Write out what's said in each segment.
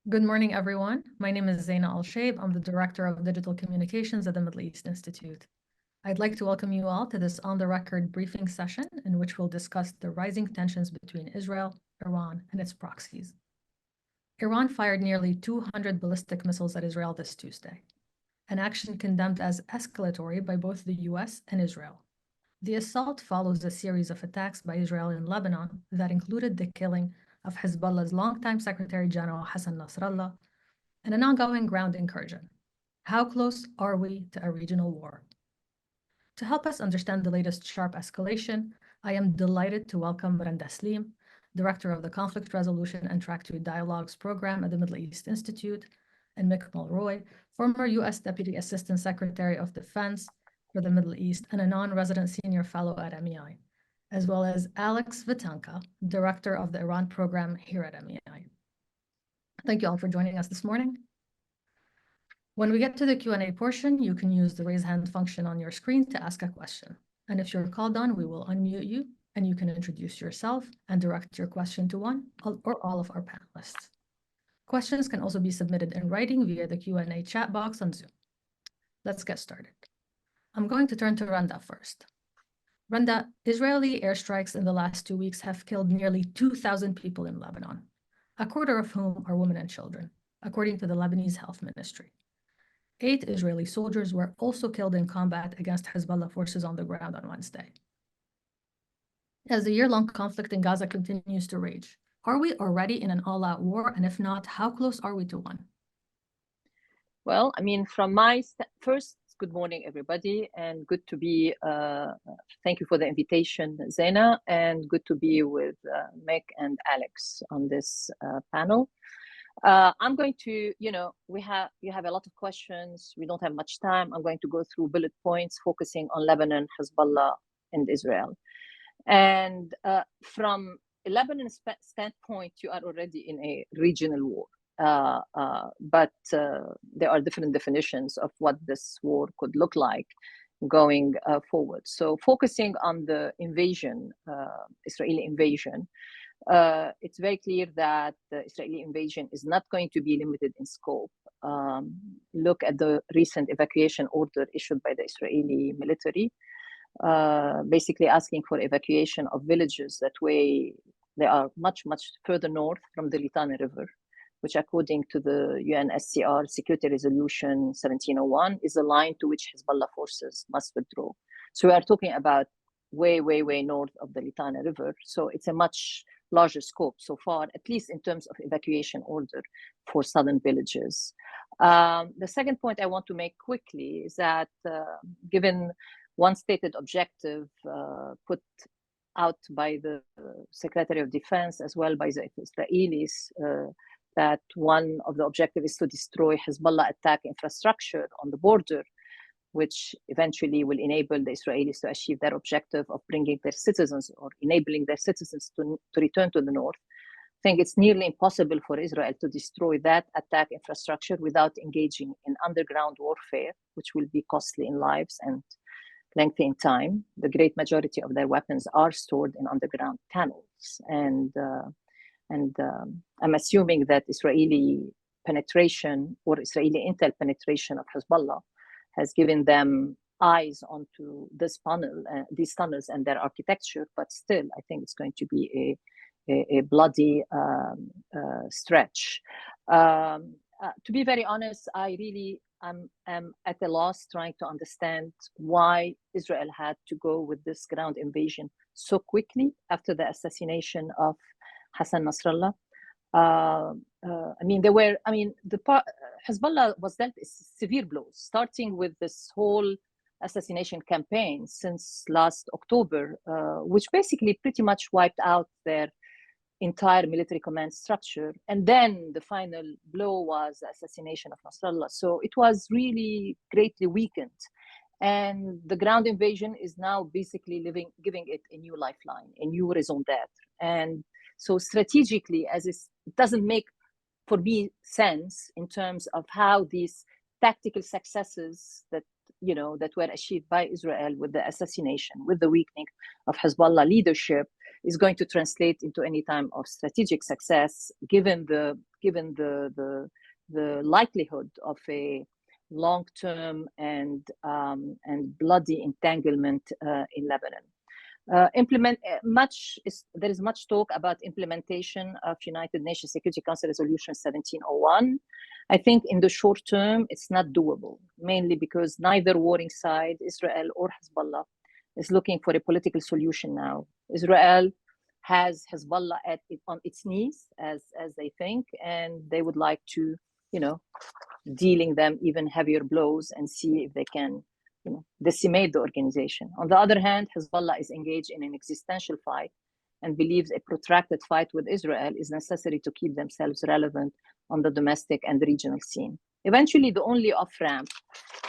Good morning, everyone. My name is Zaina Al-Shaib. I'm the Director of Digital Communications at the Middle East Institute. I'd like to welcome you all to this on-the-record briefing session in which we'll discuss the rising tensions between Israel, Iran, and its proxies. Iran fired nearly 200 ballistic missiles at Israel this Tuesday, an action condemned as escalatory by both the US and Israel. The assault follows a series of attacks by Israel in Lebanon that included the killing of Hezbollah's longtime Secretary General Hassan Nasrallah and an ongoing ground incursion. How close are we to a regional war? To help us understand the latest sharp escalation, I am delighted to welcome Randa Slim, Director of the Conflict Resolution and Track 2 Dialogues Program at the Middle East Institute, and Mick Mulroy, former U.S. Deputy Assistant Secretary of Defense for the Middle East and a non-resident senior fellow at MEI, as well as Alex Vatanka, Director of the Iran Program here at MEI. Thank you all for joining us this morning. When we get to the Q&A portion, you can use the raise hand function on your screen to ask a question. And if you're called on, we will unmute you and you can introduce yourself and direct your question to one or all of our panelists. Questions can also be submitted in writing via the Q&A chat box on Zoom. Let's get started. I'm going to turn to Randa first. Randa, Israeli airstrikes in the last 2 weeks have killed nearly 2,000 people in Lebanon, a quarter of whom are women and children, according to the Lebanese Health Ministry. 8 Israeli soldiers were also killed in combat against Hezbollah forces on the ground on Wednesday. As the year-long conflict in Gaza continues to rage, are we already in an all-out war? And if not, how close are we to one? Well, from my first, good morning, everybody, and good to be, thank you for the invitation, Zaina, and good to be with Mick and Alex on this panel. I'm going to, you have a lot of questions. We don't have much time. I'm going to go through bullet points focusing on Lebanon, Hezbollah, and Israel. And from a Lebanon standpoint, you are already in a regional war. But there are different definitions of what this war could look like going forward. So focusing on the invasion, Israeli invasion, it's very clear that the Israeli invasion is not going to be limited in scope. Look at the recent evacuation order issued by the Israeli military, basically asking for evacuation of villages that way they are much, much further north from the Litani River, which according to the UNSCR Security Resolution 1701 is a line to which Hezbollah forces must withdraw. So we are talking about way, way, way north of the Litani River. So it's a much larger scope so far, at least in terms of evacuation order for southern villages. The second point I want to make quickly is that given one stated objective put out by the Secretary of Defense as well by the Israelis, that one of the objectives is to destroy Hezbollah attack infrastructure on the border, which eventually will enable the Israelis to achieve their objective of bringing their citizens or enabling their citizens to return to the north. I think it's nearly impossible for Israel to destroy that attack infrastructure without engaging in underground warfare, which will be costly in lives and lengthy in time. The great majority of their weapons are stored in underground tunnels. And I'm assuming that Israeli penetration or Israeli intel penetration of Hezbollah has given them eyes onto this tunnel, these tunnels and their architecture, but still, I think it's going to be a bloody stretch. To be very honest, I really am at a loss trying to understand why Israel had to go with this ground invasion so quickly after the assassination of Hassan Nasrallah. Hezbollah was dealt severe blows, starting with this whole assassination campaign since last October, which basically pretty much wiped out their entire military command structure. And then the final blow was the assassination of Nasrallah. So it was really greatly weakened. And the ground invasion is now basically giving it a new lifeline, a new raison d'etre. And so strategically, it doesn't make, for me, sense in terms of how these tactical successes that were achieved by Israel with the assassination, with the weakening of Hezbollah leadership, is going to translate into any time of strategic success, given the given the likelihood of a long-term and bloody entanglement in Lebanon. There is much talk about implementation of United Nations Security Council Resolution 1701. I think in the short term, it's not doable, mainly because neither warring side, Israel or Hezbollah, is looking for a political solution now. Israel has Hezbollah on its knees, as they think, and they would like to, dealing them even heavier blows and see if they can, decimate the organization. On the other hand, Hezbollah is engaged in an existential fight and believes a protracted fight with Israel is necessary to keep themselves relevant on the domestic and regional scene. Eventually, the only off-ramp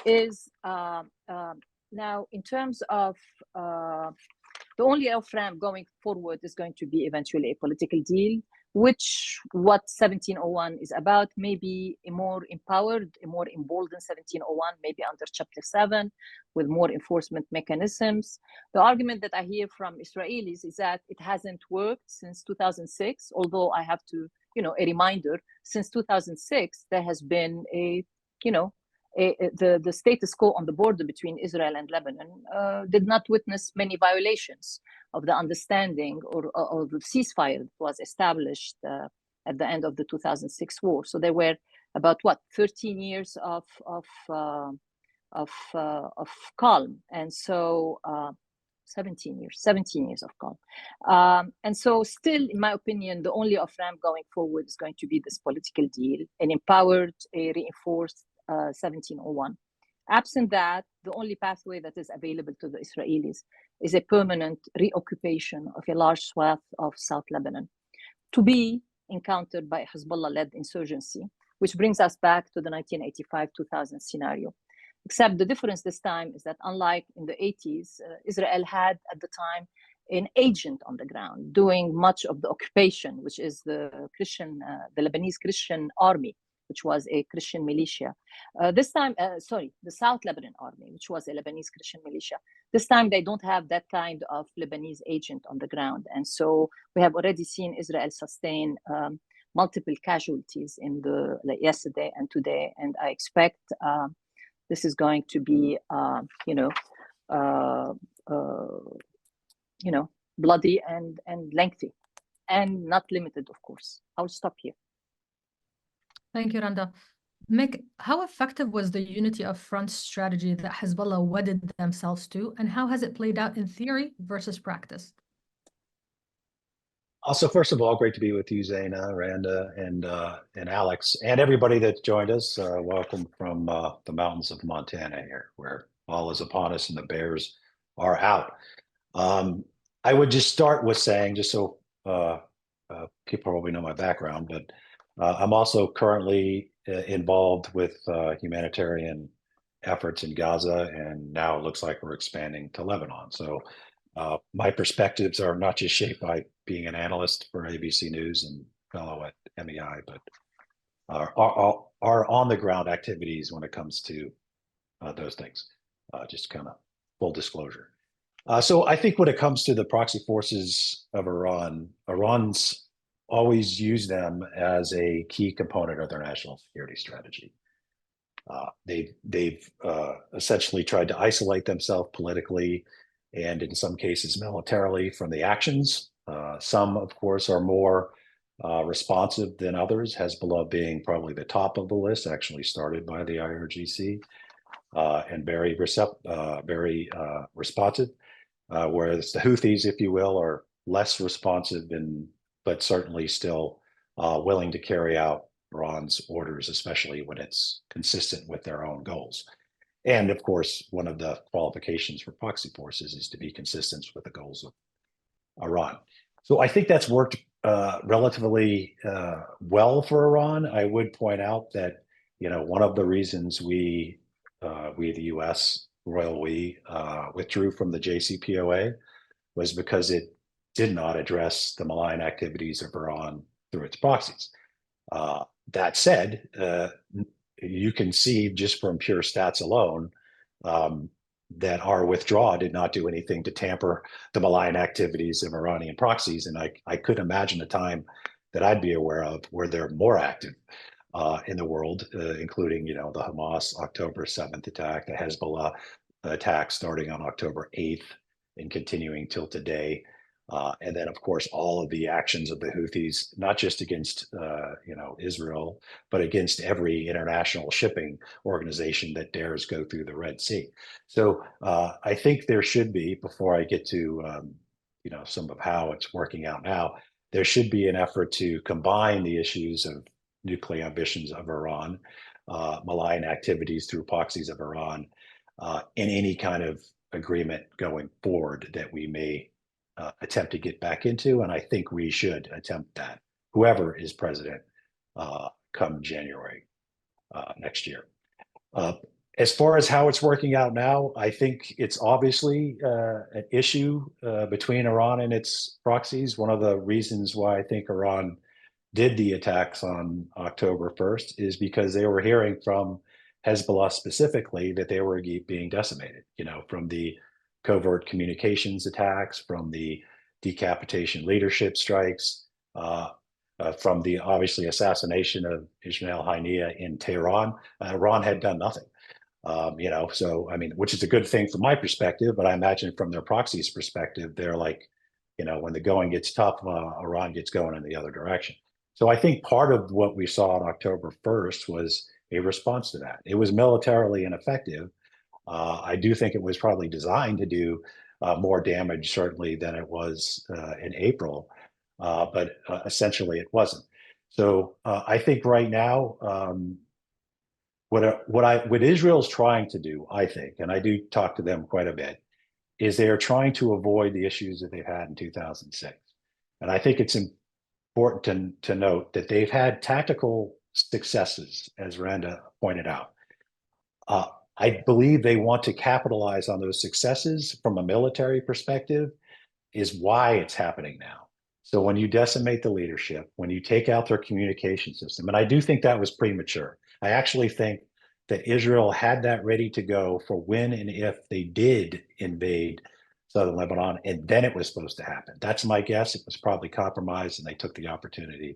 is now in terms of the only off-ramp going forward is going to be eventually a political deal, which what 1701 is about, maybe a more empowered, a more emboldened 1701, maybe under Chapter 7, with more enforcement mechanisms. The argument that I hear from Israelis is that it hasn't worked since 2006, although I have to, a reminder, since 2006, there has been the status quo on the border between Israel and Lebanon did not witness many violations of the understanding or the ceasefire that was established at the end of the 2006 war. So there were about 13 years of calm, and so 17 years of calm. And so still, in my opinion, the only off-ramp going forward is going to be this political deal, an empowered, a reinforced 1701. Absent that, the only pathway that is available to the Israelis is a permanent reoccupation of a large swath of South Lebanon, to be encountered by Hezbollah-led insurgency, which brings us back to the 1985-2000 scenario. Except the difference this time is that unlike in the 80s, Israel had at the time an agent on the ground doing much of the occupation, which is the Lebanese Christian army, which was a Christian militia. This time, the South Lebanon Army, which was a Lebanese Christian militia. This time, they don't have that kind of Lebanese agent on the ground. And so we have already seen Israel sustain multiple casualties in yesterday and today. And I expect this is going to be, bloody and lengthy, and not limited, of course. I'll stop here. Thank you, Randa. Mick, how effective was the unity of front strategy that Hezbollah wedded themselves to, and how has it played out in theory versus practice? Also, first of all, great to be with you, Zaina, Randa, and Alex, and everybody that joined us. Welcome from the mountains of Montana here, where fall is upon us and the bears are out. I would just start with saying, just so people probably know my background, but I'm also currently involved with humanitarian efforts in Gaza, and now it looks like we're expanding to Lebanon. So my perspectives are not just shaped by being an analyst for ABC News and fellow at MEI, but are on-the-ground activities when it comes to those things, just kind of full disclosure. So I think when it comes to the proxy forces of Iran, Iran's always used them as a key component of their national security strategy. They've essentially tried to isolate themselves politically and in some cases militarily from the actions. Some, of course, are more responsive than others, Hezbollah being probably the top of the list, actually started by the IRGC, and very responsive, whereas the Houthis, if you will, are less responsive but certainly still willing to carry out Iran's orders, especially when it's consistent with their own goals. And of course, one of the qualifications for proxy forces is to be consistent with the goals of Iran. So I think that's worked relatively well for Iran. I would point out that, one of the reasons we the U.S., royal we, withdrew from the JCPOA was because it did not address the malign activities of Iran through its proxies. That said, you can see just from pure stats alone that our withdrawal did not do anything to tamper the malign activities of Iranian proxies. And I could imagine a time that I'd be aware of where they're more active in the world, including, the Hamas October 7th attack, the Hezbollah attack starting on October 8th and continuing till today. And then, of course, all of the actions of the Houthis, not just against, Israel, but against every international shipping organization that dares go through the Red Sea. So I think there should be, before I get to, some of how it's working out now, there should be an effort to combine the issues of nuclear ambitions of Iran, malign activities through proxies of Iran, in any kind of agreement going forward that we may attempt to get back into. And I think we should attempt that, whoever is president come January next year. As far as how it's working out now, I think it's obviously an issue between Iran and its proxies. One of the reasons why I think Iran did the attacks on October 1st is because they were hearing from Hezbollah specifically that they were being decimated, from the covert communications attacks, from the decapitation leadership strikes, from the obviously assassination of Ismail Haniyeh in Tehran. Iran had done nothing. So, which is a good thing from my perspective, but I imagine from their proxies' perspective, they're like, when the going gets tough, Iran gets going in the other direction. So I think part of what we saw on October 1st was a response to that. It was militarily ineffective. I do think it was probably designed to do more damage, certainly, than it was in April, but essentially it wasn't. So I think right now, what Israel's trying to do, I think, and I do talk to them quite a bit, is they are trying to avoid the issues that they've had in 2006. And I think it's important to note that they've had tactical successes, as Randa pointed out. I believe they want to capitalize on those successes from a military perspective, is why it's happening now. So when you decimate the leadership, when you take out their communication system, and I do think that was premature. I actually think that Israel had that ready to go for when and if they did invade southern Lebanon, and then it was supposed to happen. That's my guess. It was probably compromised, and they took the opportunity,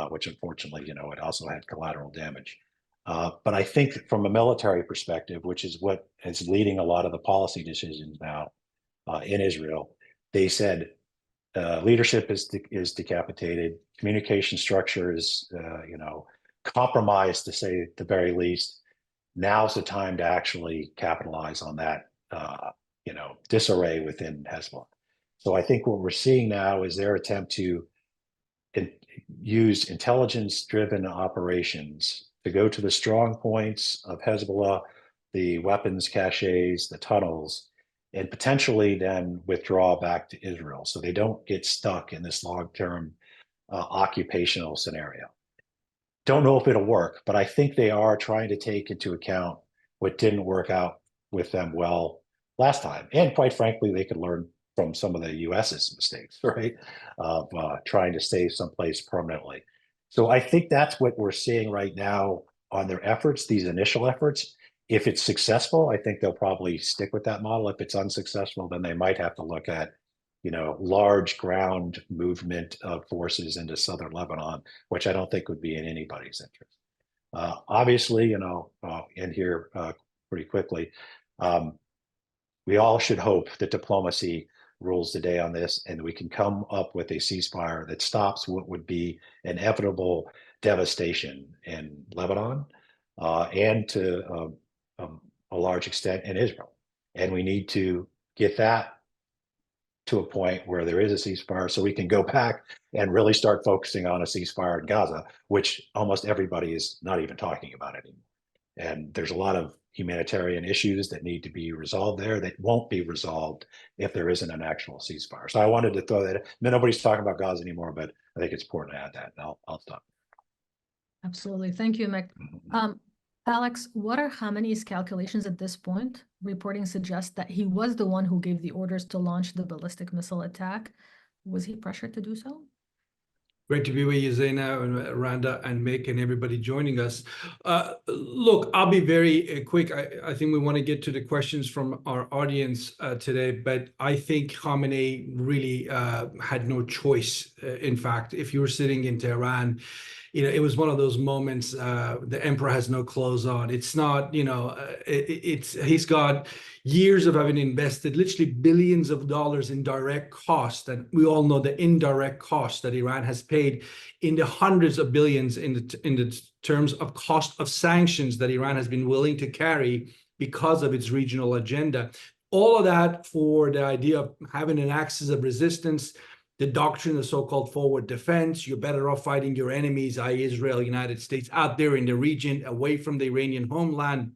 which unfortunately, it also had collateral damage. But I think from a military perspective, which is what is leading a lot of the policy decisions now in Israel, they said leadership is decapitated, communication structure is, compromised, to say at the very least. Now's the time to actually capitalize on that, disarray within Hezbollah. So I think what we're seeing now is their attempt to use intelligence-driven operations to go to the strong points of Hezbollah, the weapons caches, the tunnels, and potentially then withdraw back to Israel so they don't get stuck in this long-term occupational scenario. Don't know if it'll work, but I think they are trying to take into account what didn't work out with them well last time. And quite frankly, they could learn from some of the US's mistakes, right? Of trying to stay someplace permanently. So I think that's what we're seeing right now on their efforts, these initial efforts. If it's successful, I think they'll probably stick with that model. If it's unsuccessful, then they might have to look at, large ground movement of forces into southern Lebanon, which I don't think would be in anybody's interest. Obviously, I'll end here pretty quickly. We all should hope that diplomacy rules the day on this, and we can come up with a ceasefire that stops what would be inevitable devastation in Lebanon and to a large extent in Israel. And we need to get that to a point where there is a ceasefire so we can go back and really start focusing on a ceasefire in Gaza, which almost everybody is not even talking about anymore. And there's a lot of humanitarian issues that need to be resolved there that won't be resolved if there isn't an actual ceasefire. So I wanted to throw that in. Nobody's talking about Gaza anymore, but I think it's important to add that. And I'll stop. Absolutely. Thank you, Mick. Alex, what are Khamenei's calculations at this point? Reporting suggests that he was the one who gave the orders to launch the ballistic missile attack. Was he pressured to do so? Great to be with you, Zaina and Randa and Mick and everybody joining us. Look, I'll be very quick. I think we want to get to the questions from our audience today, but I think Khamenei really had no choice. In fact, if you were sitting in Tehran, it was one of those moments, the emperor has no clothes on. It's not, he's got years of having invested literally billions of dollars in direct costs, and we all know the indirect costs that Iran has paid in the hundreds of billions in the terms of cost of sanctions that Iran has been willing to carry because of its regional agenda. All of that for the idea of having an axis of resistance, the doctrine of so-called forward defense. You're better off fighting your enemies, i.e. Israel, United States, out there in the region, away from the Iranian homeland.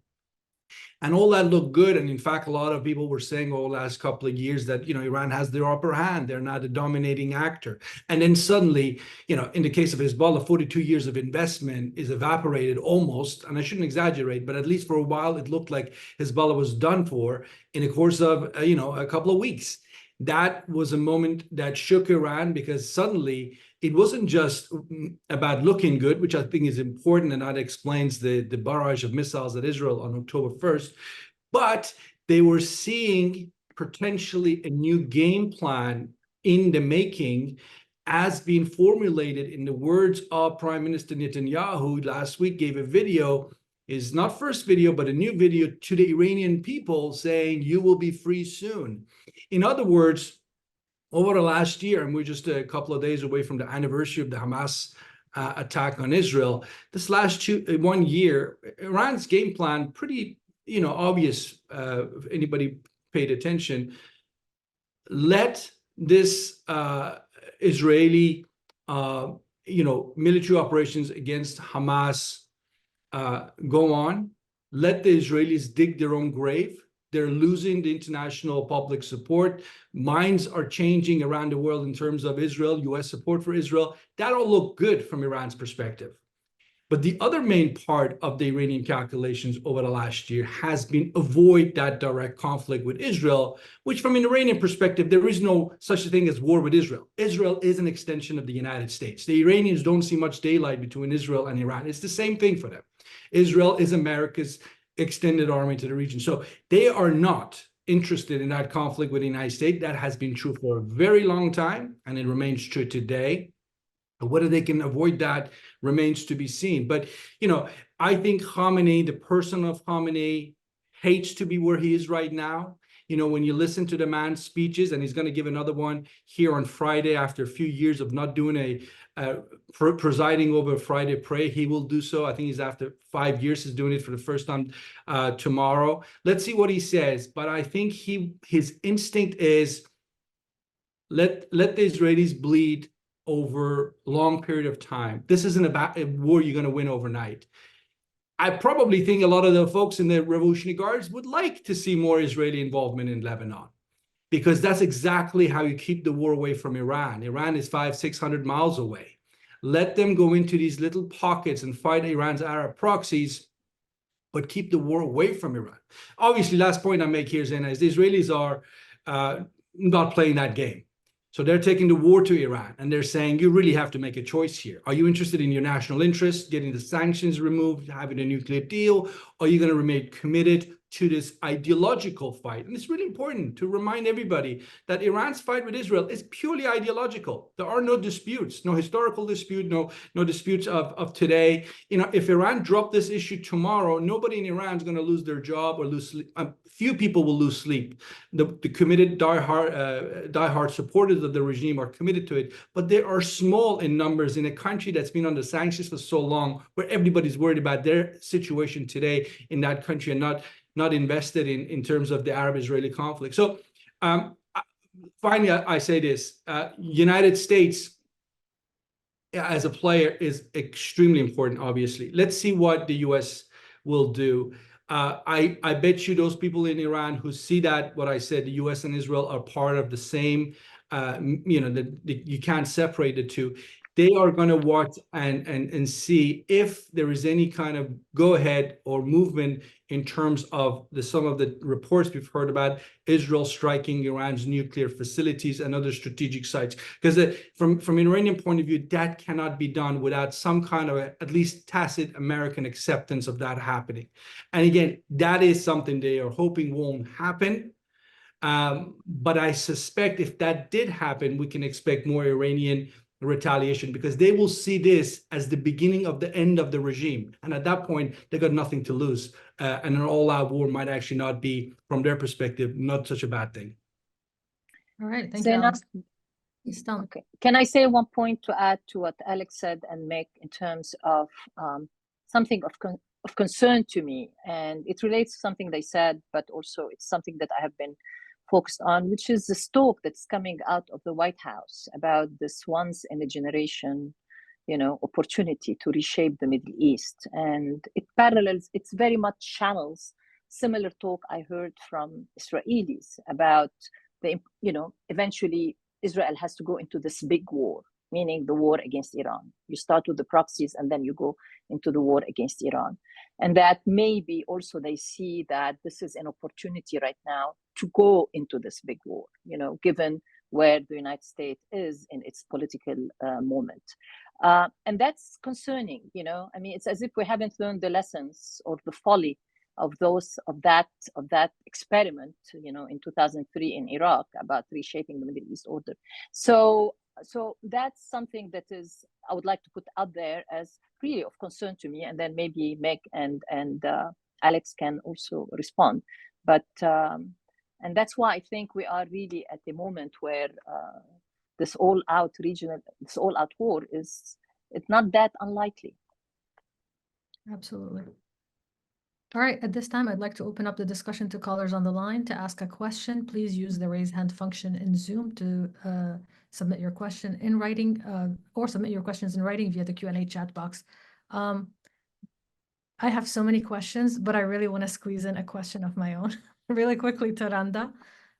And all that looked good. And in fact, a lot of people were saying over the last couple of years that, Iran has their upper hand. They're not a dominating actor. And then suddenly, in the case of Hezbollah, 42 years of investment is evaporated almost. And I shouldn't exaggerate, but at least for a while, it looked like Hezbollah was done for in the course of, a couple of weeks. That was a moment that shook Iran, because suddenly it wasn't just about looking good, which I think is important, and that explains the barrage of missiles at Israel on October 1st, but they were seeing potentially a new game plan in the making as being formulated. In the words of Prime Minister Netanyahu last week, gave a video, is not first video, but a new video to the Iranian people saying, you will be free soon. In other words, over the last year, and we're just a couple of days away from the anniversary of the Hamas attack on Israel, this last 1 year, Iran's game plan, pretty obvious, if anybody paid attention. Let this Israeli military operations against Hamas go on. Let the Israelis dig their own grave. They're losing the international public support. Minds are changing around the world in terms of Israel, US support for Israel. That all looked good from Iran's perspective. But the other main part of the Iranian calculations over the last year has been avoid that direct conflict with Israel, which from an Iranian perspective, there is no such a thing as war with Israel. Israel is an extension of the United States. The Iranians don't see much daylight between Israel and Iran. It's the same thing for them. Israel is America's extended army to the region. So they are not interested in that conflict with the United States. That has been true for a very long time, and it remains true today. Whether they can avoid that remains to be seen. But, I think Khamenei, the person of Khamenei, hates to be where he is right now. When you listen to the man's speeches, and he's going to give another one here on Friday after a few years of not doing presiding over Friday prayer, he will do so. I think he's after 5 years, he's doing it for the first time tomorrow. Let's see what he says. But I think his instinct is let the Israelis bleed over a long period of time. This isn't about a war you're going to win overnight. I probably think a lot of the folks in the Revolutionary Guards would like to see more Israeli involvement in Lebanon, because that's exactly how you keep the war away from Iran. Iran is 500-600 miles away. Let them go into these little pockets and fight Iran's Arab proxies, but keep the war away from Iran. Obviously, last point I make here, Zaina, is the Israelis are not playing that game. So they're taking the war to Iran, and they're saying, you really have to make a choice here. Are you interested in your national interest, getting the sanctions removed, having a nuclear deal? Or are you going to remain committed to this ideological fight? And it's really important to remind everybody that Iran's fight with Israel is purely ideological. There are no disputes, no historical dispute, no disputes of today. If Iran dropped this issue tomorrow, nobody in Iran is going to lose their job or lose sleep. Few people will lose sleep. The committed diehard supporters of the regime are committed to it, but they are small in numbers in a country that's been under sanctions for so long, where everybody's worried about their situation today in that country and not invested in terms of the Arab-Israeli conflict. So finally, I say this, United States as a player is extremely important, obviously. Let's see what the US will do. I bet you those people in Iran who see that, what I said, the US and Israel are part of the same, you can't separate the two. they are going to watch and see if there is any kind of go-ahead or movement in terms of some of the reports we've heard about Israel striking Iran's nuclear facilities and other strategic sites. Because from an Iranian point of view, that cannot be done without some kind of at least tacit American acceptance of that happening. And again, that is something they are hoping won't happen. But I suspect if that did happen, we can expect more Iranian retaliation, because they will see this as the beginning of the end of the regime. And at that point, they got nothing to lose. And an all-out war might actually not be, from their perspective, not such a bad thing. All right, thank you, Alex. Okay. Can I say one point to add to what Alex said and Mick in terms of something of concern to me? And it relates to something they said, but also it's something that I have been focused on, which is the talk that's coming out of the White House about this once in a generation, opportunity to reshape the Middle East. And it parallels, it's very much channels similar talk I heard from Israelis about eventually Israel has to go into this big war, meaning the war against Iran. You start with the proxies and then you go into the war against Iran. And that maybe also they see that this is an opportunity right now to go into this big war, given where the United States is in its political moment. And that's concerning, I mean, it's as if we haven't learned the lessons or the folly of that experiment, in 2003 in Iraq about reshaping the Middle East order. So that's something that I would like to put out there as really of concern to me, and then maybe Meg and Alex can also respond. But and that's why I think we are really at the moment where this all-out war it's not that unlikely. Absolutely. All right, at this time, I'd like to open up the discussion to callers on the line. To ask a question, please use the raise hand function in Zoom to submit your question in writing or submit your questions in writing via the Q&A chat box. I have so many questions, but I really want to squeeze in a question of my own really quickly to Randa.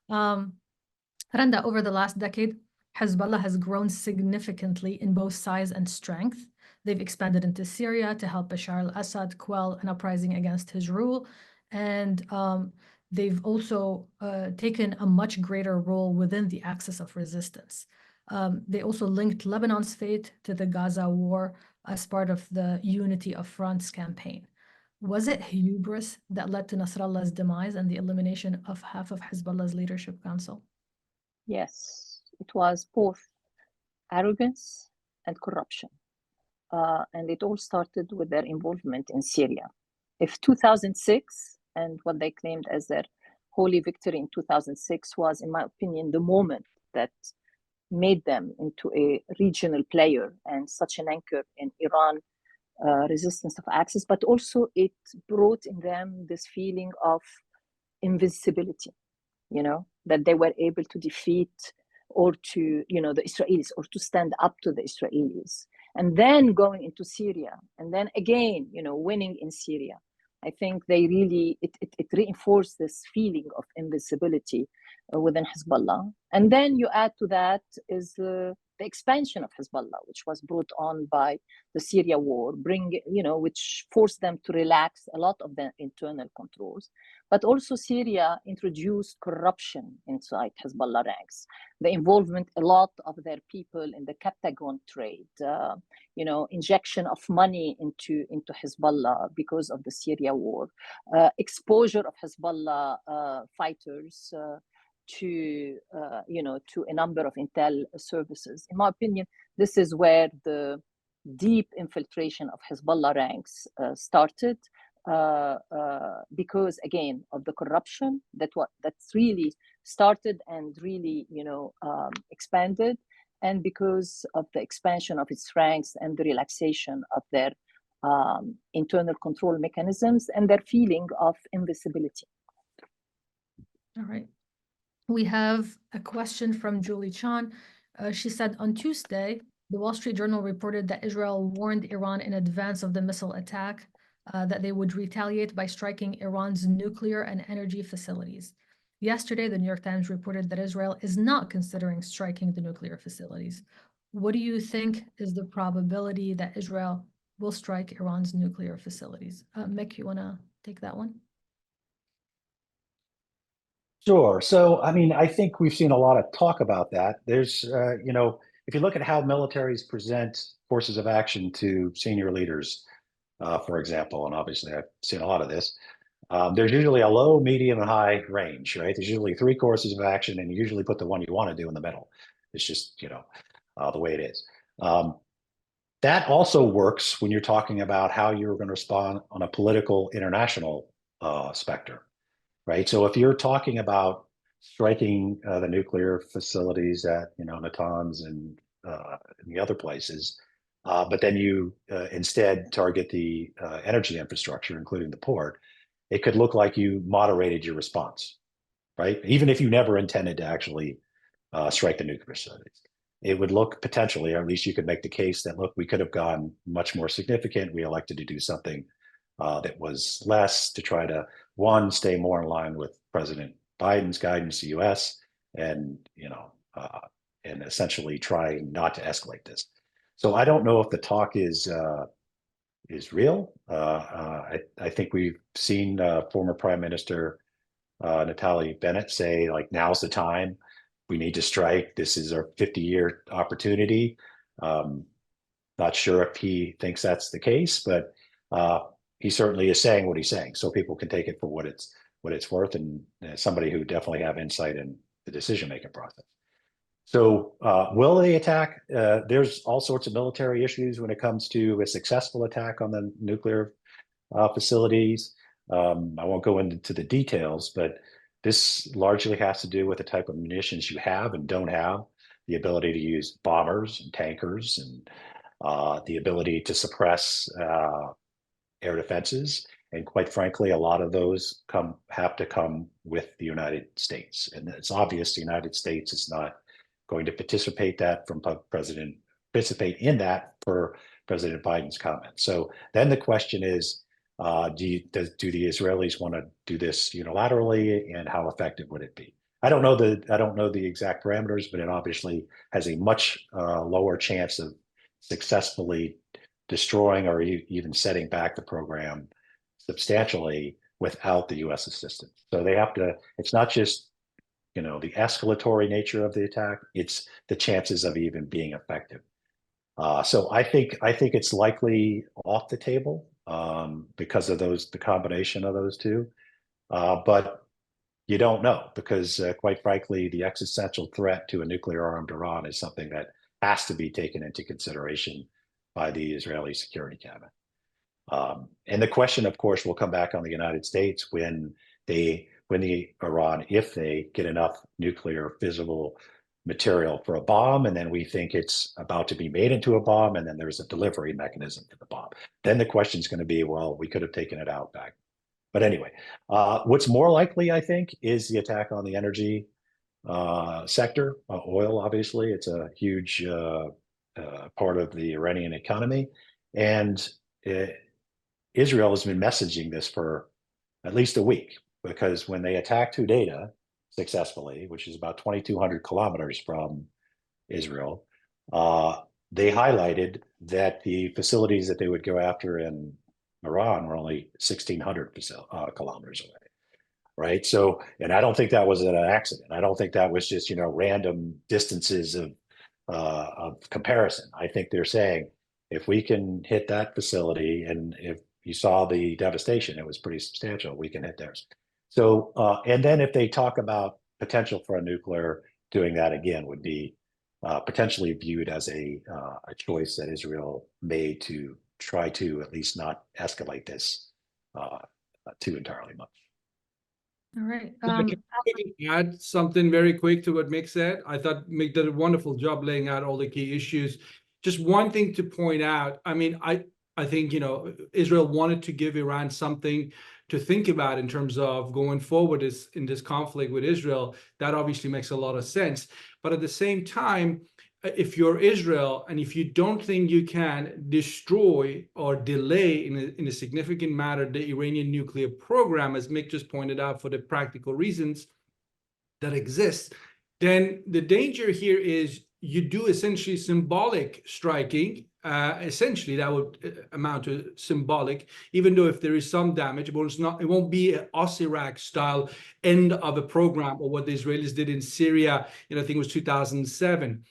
Randa, over the last decade, Hezbollah has grown significantly in both size and strength. They've expanded into Syria to help Bashar al-Assad quell an uprising against his rule. And they've also taken a much greater role within the axis of resistance. They also linked Lebanon's fate to the Gaza war as part of the Unity of Fronts campaign. Was it hubris that led to Nasrallah's demise and the elimination of half of Hezbollah's leadership council? Yes, it was both arrogance and corruption. And it all started with their involvement in Syria. If 2006 and what they claimed as their holy victory in 2006 was, in my opinion, the moment that made them into a regional player and such an anchor in Iran resistance of access, but also it brought in them this feeling of invincibility, that they were able to defeat or to, the Israelis, or to stand up to the Israelis. And then going into Syria, and then again, winning in Syria. I think they really, it reinforced this feeling of invincibility within Hezbollah. And then you add to that is the expansion of Hezbollah, which was brought on by the Syria war, which forced them to relax a lot of the internal controls. But also Syria introduced corruption inside Hezbollah ranks. The involvement, a lot of their people in the Captagon trade, injection of money into Hezbollah because of the Syria war, exposure of Hezbollah fighters to a number of intel services. In my opinion, this is where the deep infiltration of Hezbollah ranks started, because again of the corruption that's really started and really expanded, and because of the expansion of its ranks and the relaxation of their internal control mechanisms and their feeling of invisibility. All right. We have a question from Julie Chan. She said, on Tuesday, the Wall Street Journal reported that Israel warned Iran in advance of the missile attack that they would retaliate by striking Iran's nuclear and energy facilities. Yesterday, the New York Times reported that Israel is not considering striking the nuclear facilities. what do you think is the probability that Israel will strike Iran's nuclear facilities? Mick, you want to take that one? Sure. So, I mean, I think we've seen a lot of talk about that. There's, if you look at how militaries present courses of action to senior leaders, for example, and obviously I've seen a lot of this, there's usually a low, medium, and high range, right? There's usually 3 courses of action, and you usually put the one you want to do in the middle. It's just, the way it is. That also works when you're talking about how you're going to respond on a political international spectrum. Right. So if you're talking about striking the nuclear facilities at, Natanz and the other places, but then you instead target the energy infrastructure, including the port, it could look like you moderated your response, right? Even if you never intended to actually strike the nuclear facilities. It would look potentially, or at least you could make the case that, look, we could have gone much more significant. We elected to do something that was less to try to, one, stay more in line with President Biden's guidance to U.S. and and essentially try not to escalate this. So I don't know if the talk is real. I think we've seen former Prime Minister Naftali Bennett say, like, now's the time. We need to strike. This is our 50-year opportunity. Not sure if he thinks that's the case, but he certainly is saying what he's saying, so people can take it for what it's worth, and somebody who definitely have insight in the decision-making process. So will they attack? There's all sorts of military issues when it comes to a successful attack on the nuclear facilities. I won't go into the details, but this largely has to do with the type of munitions you have and don't have, the ability to use bombers and tankers, and the ability to suppress air defenses. And quite frankly, a lot of those have to come with the United States. And it's obvious the United States is not going to participate in that per President Biden's comment. So then the question is, do the Israelis want to do this unilaterally, and how effective would it be? I don't know the exact parameters, but it obviously has a much lower chance of successfully destroying or even setting back the program substantially without the U.S. assistance. So they have to. It's not just the escalatory nature of the attack; it's the chances of even being effective. So I think it's likely off the table because of the combination of those two. But you don't know, because quite frankly, the existential threat to a nuclear-armed Iran is something that has to be taken into consideration by the Israeli Security Cabinet. And the question, of course, will come back on the United States when Iran, if they get enough nuclear fissile material for a bomb, and then we think it's about to be made into a bomb, and then there's a delivery mechanism for the bomb. Then the question is going to be, well, we could have taken it out back. But anyway, what's more likely, I think, is the attack on the energy sector. Oil, obviously, it's a huge part of the Iranian economy. And Israel has been messaging this for at least a week, because when they attacked Hudaydah successfully, which is about 2,200 kilometers from Israel, they highlighted that the facilities that they would go after in Iran were only 1,600 kilometers away, right? So, and I don't think that was an accident. I don't think that was just random distances of comparison. I think they're saying, if we can hit that facility, and if you saw the devastation, it was pretty substantial, we can hit theirs. So, and then if they talk about potential for a nuclear, doing that again would be potentially viewed as a choice that Israel made to try to at least not escalate this too entirely much. All right. Can I add something very quick to what Mick said? I thought Mick did a wonderful job laying out all the key issues. Just one thing to point out. I mean, I think Israel wanted to give Iran something to think about in terms of going forward in this conflict with Israel. That obviously makes a lot of sense. But at the same time, if you're Israel, and if you don't think you can destroy or delay in a significant manner the Iranian nuclear program, as Mick just pointed out, for the practical reasons that exist, then the danger here is you do essentially symbolic striking. Essentially, that would amount to symbolic, even though if there is some damage, but it's not. It won't be an Iraq style end of a program, or what the Israelis did in Syria. I think it was 2007.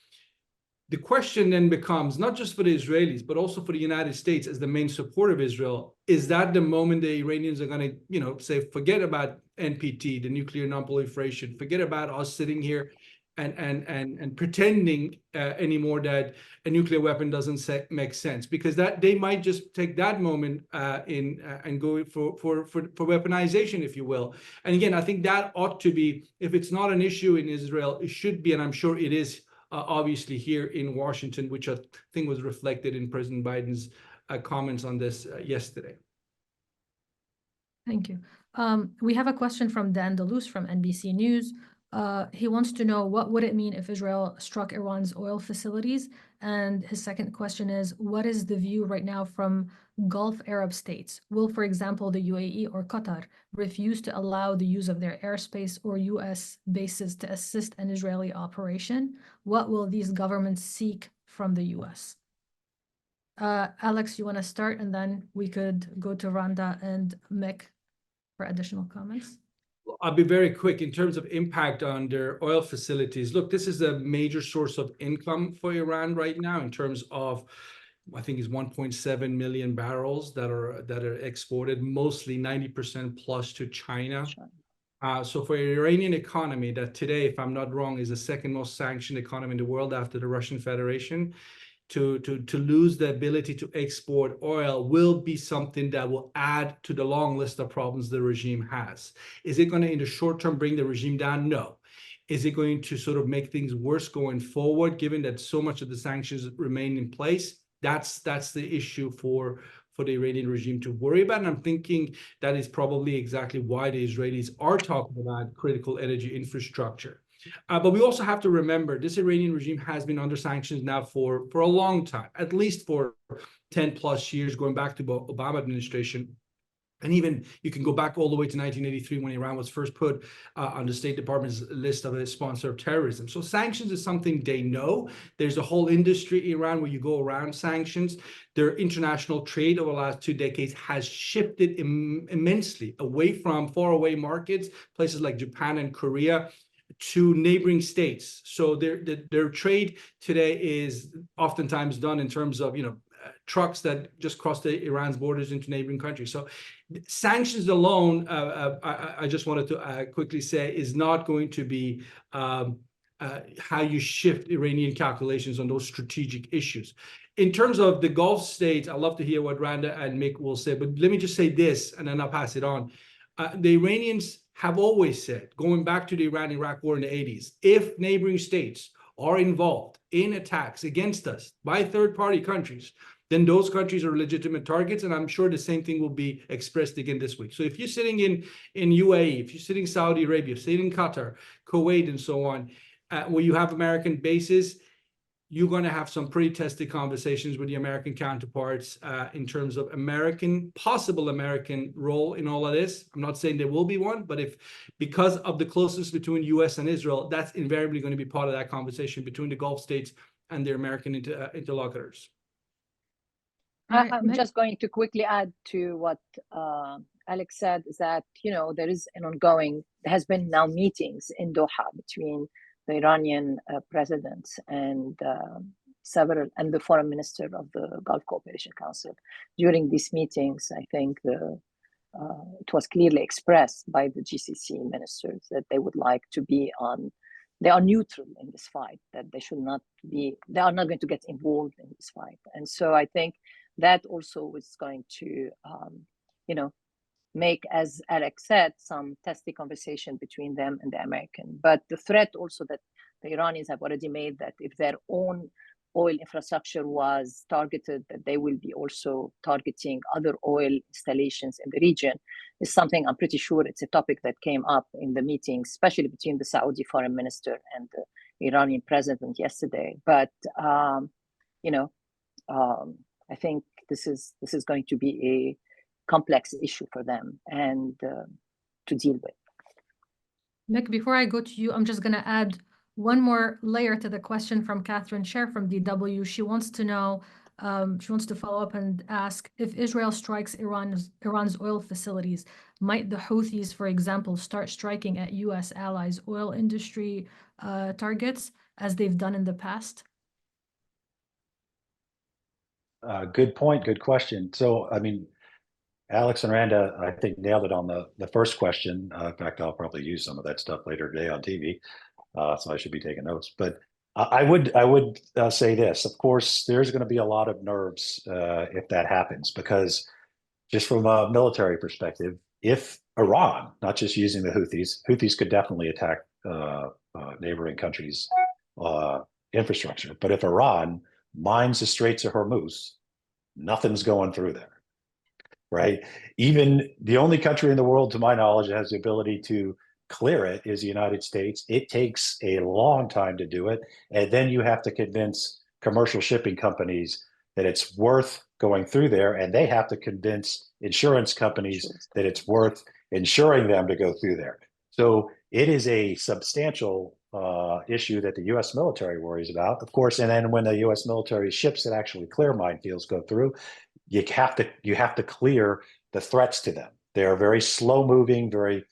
The question then becomes, not just for the Israelis, but also for the United States as the main supporter of Israel, is that the moment the Iranians are going to, say, forget about NPT, the nuclear non-proliferation, forget about us sitting here and pretending anymore that a nuclear weapon doesn't make sense, because that they might just take that moment and go for weaponization, if you will. And again, I think that ought to be, if it's not an issue in Israel, it should be, and I'm sure it is. Obviously here in Washington, which I think was reflected in President Biden's comments on this yesterday. Thank you. We have a question from Dan DeLuce from NBC News. He wants to know, what would it mean if Israel struck Iran's oil facilities? And his second question is, what is the view right now from Gulf Arab states? Will, for example, the UAE or Qatar refuse to allow the use of their airspace or US bases to assist an Israeli operation? What will these governments seek from the US? Alex, you want to start, and then we could go to Randa and Mick for additional comments? I'll be very quick in terms of impact on their oil facilities. Look, this is a major source of income for Iran right now in terms of, I think it's 1.7 million barrels that are exported, mostly 90% plus to China. So for the Iranian economy, that today, if I'm not wrong, is the second most sanctioned economy in the world after the Russian Federation, to lose the ability to export oil will be something that will add to the long list of problems the regime has. Is it going to, in the short term, bring the regime down? No. Is it going to sort of make things worse going forward, given that so much of the sanctions remain in place? That's the issue for the Iranian regime to worry about. And I'm thinking that is probably exactly why the Israelis are talking about critical energy infrastructure. But we also have to remember, this Iranian regime has been under sanctions now for a long time, at least for 10 plus years, going back to the Obama administration. And even you can go back all the way to 1983 when Iran was first put on the State Department's list of a sponsor of terrorism. So sanctions is something they know. There's a whole industry in Iran where you go around sanctions. Their international trade over the last 2 decades has shifted immensely away from faraway markets, places like Japan and Korea, to neighboring states. So their trade today is oftentimes done in terms of, trucks that just cross Iran's borders into neighboring countries. So sanctions alone, I just wanted to quickly say, is not going to be how you shift Iranian calculations on those strategic issues. In terms of the Gulf states, I'd love to hear what Randa and Mick will say, but let me just say this, and then I'll pass it on. The Iranians have always said, going back to the Iran-Iraq war in the 80s, if neighboring states are involved in attacks against us by third-party countries, then those countries are legitimate targets, and I'm sure the same thing will be expressed again this week. So if you're sitting in UAE, if you're sitting in Saudi Arabia, sitting in Qatar, Kuwait, and so on, where you have American bases, you're going to have some pretty tested conversations with the American counterparts in terms of possible American role in all of this. I'm not saying there will be one, but because of the closeness between US and Israel, that's invariably going to be part of that conversation between the Gulf states and their American interlocutors. I'm just going to quickly add to what Alex said, is that, there has been now meetings in Doha between the Iranian president and the foreign minister of the Gulf Cooperation Council. During these meetings, I think it was clearly expressed by the GCC ministers that they would like to be they are neutral in this fight, that they are not going to get involved in this fight. And so I think that also is going to, make, as Alex said, some testy conversation between them and the American. But the threat also that the Iranians have already made, that if their own oil infrastructure was targeted, that they will be also targeting other oil installations in the region, is something I'm pretty sure it's a topic that came up in the meetings, especially between the Saudi foreign minister and the Iranian president yesterday. But, I think this is going to be a complex issue for them and to deal with. Mick, before I go to you, I'm just going to add one more layer to the question from Catherine Scher from DW. She wants to know, she wants to follow up and ask, if Israel strikes Iran's oil facilities, might the Houthis, for example, start striking at U.S. allies' oil industry targets, as they've done in the past? Good point, good question. So, I mean, Alex and Randa, I think, nailed it on the first question. In fact, I'll probably use some of that stuff later today on TV, so I should be taking notes. But I would say this. Of course, there's going to be a lot of nerves if that happens, because just from a military perspective, if Iran, not just using the Houthis could definitely attack neighboring countries' infrastructure. But if Iran mines the Straits of Hormuz, nothing's going through there. Right? Even the only country in the world, to my knowledge, that has the ability to clear it is the United States. It takes a long time to do it. And then you have to convince commercial shipping companies that it's worth going through there. And they have to convince insurance companies that it's worth insuring them to go through there. So it is a substantial issue that the U.S. military worries about, of course. And then when the U.S. military ships that actually clear minefields go through, you have to clear the threats to them. They are very slow moving, very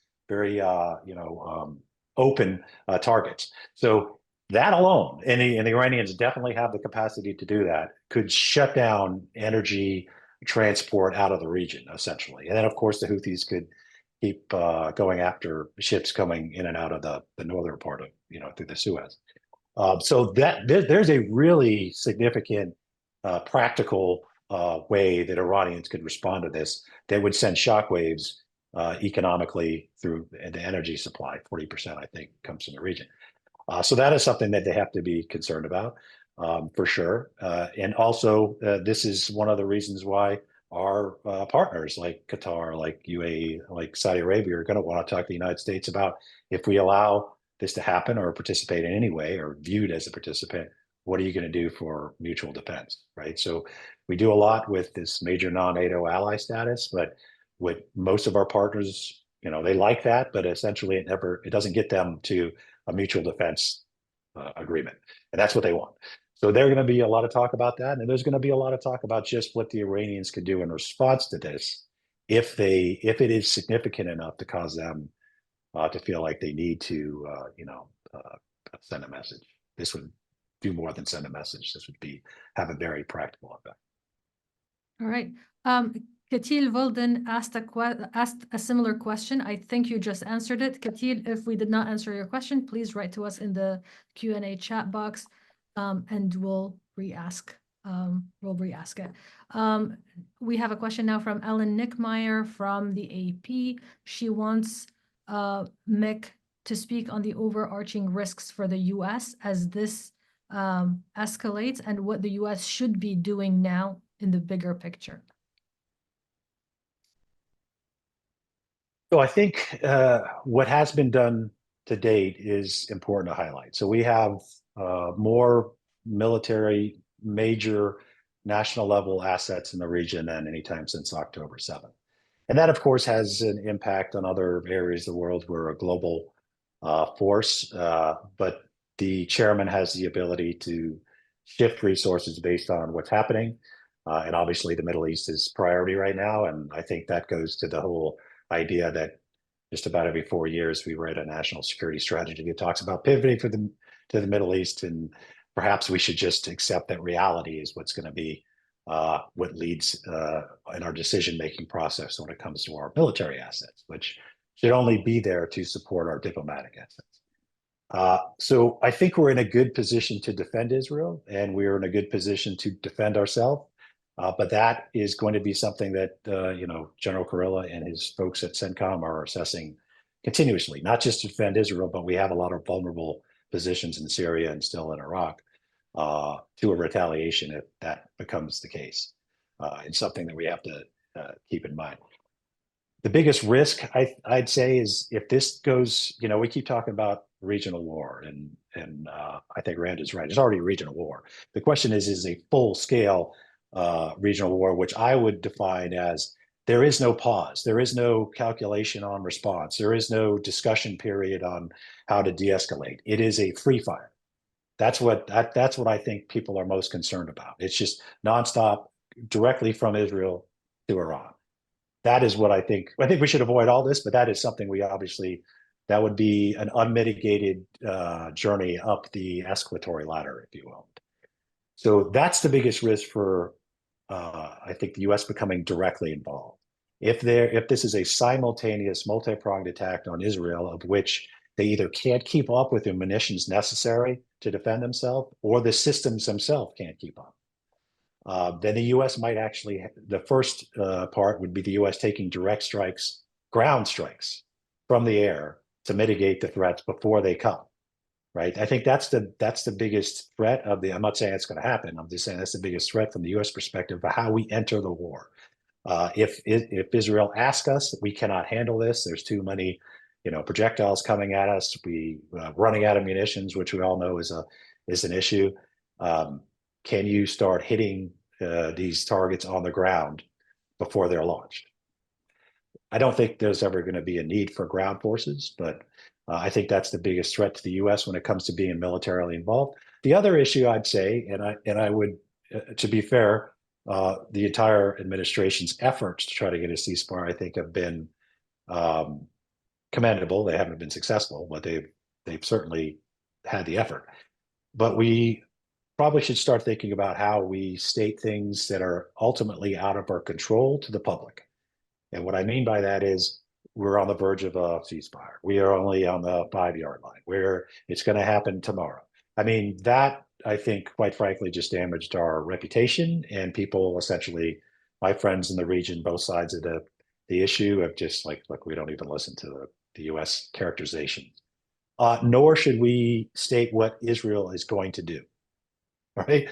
open targets. So that alone, and the Iranians definitely have the capacity to do that, could shut down energy transport out of the region, essentially. And then, of course, the Houthis could keep going after ships coming in and out of the northern part of, through the Suez. So that there's a really significant practical way that Iranians could respond to this that would send shockwaves economically through the energy supply. 40%, I think, comes from the region. So that is something that they have to be concerned about, for sure. And also, this is one of the reasons why our partners like Qatar, like UAE, like Saudi Arabia are going to want to talk to the United States about, if we allow this to happen or participate in any way or viewed as a participant, what are you going to do for mutual defense, right? So we do a lot with this major non-NATO ally status, but with most of our partners, they like that, but essentially it doesn't get them to a mutual defense agreement. And that's what they want. So there's going to be a lot of talk about that. And there's going to be a lot of talk about just what the Iranians could do in response to this, if it is significant enough to cause them to feel like they need to, send a message. This would do more than send a message. This would have a very practical effect. All right. Katil Volden asked a similar question. I think you just answered it. Katil, if we did not answer your question, please write to us in the Q&A chat box, and we'll re-ask it. We have a question now from Ellen Nickmeyer from the AP. She wants Mick to speak on the overarching risks for the U.S. as this escalates, and what the U.S. should be doing now in the bigger picture. So I think what has been done to date is important to highlight. So we have more military, major national level assets in the region than any time since October 7th. And that, of course, has an impact on other areas of the world. We're a global force, but the chairman has the ability to shift resources based on what's happening. And obviously, the Middle East is priority right now. And I think that goes to the whole idea that just about every 4 years, we write a national security strategy that talks about pivoting to the Middle East. And perhaps we should just accept that reality is what's going to be what leads in our decision-making process when it comes to our military assets, which should only be there to support our diplomatic assets. So I think we're in a good position to defend Israel, and we're in a good position to defend ourselves. But that is going to be something that General Kurilla and his folks at CENTCOM are assessing continuously, not just to defend Israel, but we have a lot of vulnerable positions in Syria and still in Iraq to a retaliation if that becomes the case. It's something that we have to keep in mind. The biggest risk, I'd say, is if this goes, we keep talking about regional war, and I think Randa's right. It's already a regional war. The question is a full-scale regional war, which I would define as there is no pause. There is no calculation on response. There is no discussion period on how to de-escalate. It is a free fire. That's what I think people are most concerned about. It's just nonstop, directly from Israel to Iran. That is what I think. I think we should avoid all this, but that is something we obviously, that would be an unmitigated journey up the escalatory ladder, if you will. So that's the biggest risk for, I think, the U.S. becoming directly involved. If this is a simultaneous multi-pronged attack on Israel, of which they either can't keep up with the munitions necessary to defend themselves, or the systems themselves can't keep up, then the U.S. might actually, the first part would be the U.S. taking direct strikes, ground strikes from the air to mitigate the threats before they come, right? I think that's the biggest threat of the, I'm not saying it's going to happen, I'm just saying that's the biggest threat from the U.S. perspective for how we enter the war. If Israel asks us, we cannot handle this, there's too many, projectiles coming at us, we running out of munitions, which we all know is an issue. Can you start hitting these targets on the ground before they're launched? I don't think there's ever going to be a need for ground forces, but I think that's the biggest threat to the U.S. when it comes to being militarily involved. The other issue I'd say, and I would, to be fair, the entire administration's efforts to try to get a ceasefire, I think, have been commendable. They haven't been successful, but they've certainly had the effort. But we probably should start thinking about how we state things that are ultimately out of our control to the public. And what I mean by that is we're on the verge of a ceasefire. We are only on the 5-yard line where it's going to happen tomorrow. I mean, that, I think, quite frankly, just damaged our reputation, and people essentially, my friends in the region, both sides of the issue, have just like, look, we don't even listen to the U.S. characterization. Nor should we state what Israel is going to do. Right?